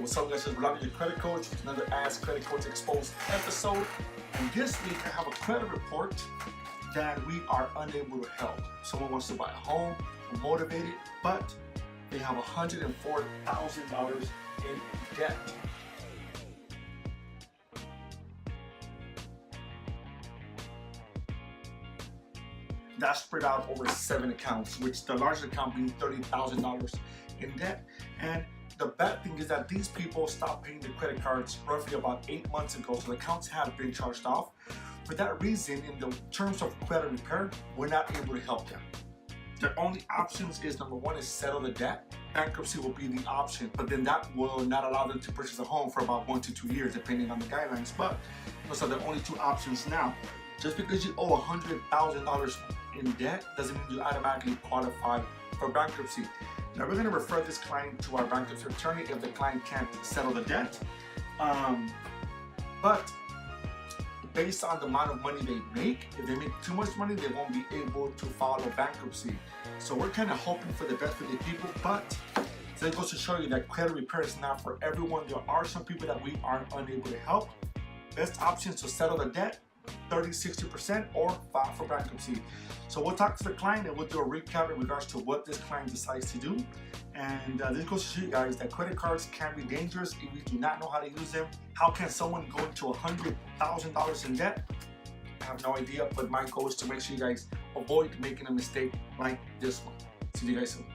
what's up guys, it's Rolando, your credit coach, with another Ask Credit Coach Exposed episode. And this week I have a credit report that we are unable to help. Someone wants to buy a home, they're motivated, but they have $104,000 in debt. That's spread out over 7 accounts, which the largest account being $30,000 in debt. And the bad thing is that these people stopped paying the credit cards roughly about 8 months ago, so the accounts had been charged off. For that reason, in the terms of credit repair, we're not able to help them. Their only options is, number one, is settle the debt. Bankruptcy will be the option, but then that will not allow them to purchase a home for about 1 to 2 years, depending on the guidelines. But those are the only 2 options now. Just because you owe $100,000 in debt doesn't mean you automatically qualify for bankruptcy. Now we're going to refer this client to our bankruptcy attorney if the client can't settle the debt. But based on the amount of money they make, if they make too much money, they won't be able to file a bankruptcy. So we're kind of hoping for the best for the people, but that goes to show you that credit repair is not for everyone. There are some people that we are unable to help. Best option is to settle the debt, 30-60%, or file for bankruptcy. So we'll talk to the client and we'll do a recap in regards to what this client decides to do. And this goes to show you guys that credit cards can be dangerous if you do not know how to use them. How can someone go into $100,000 in debt? I have no idea, but my goal is to make sure you guys avoid making a mistake like this one. See you guys soon.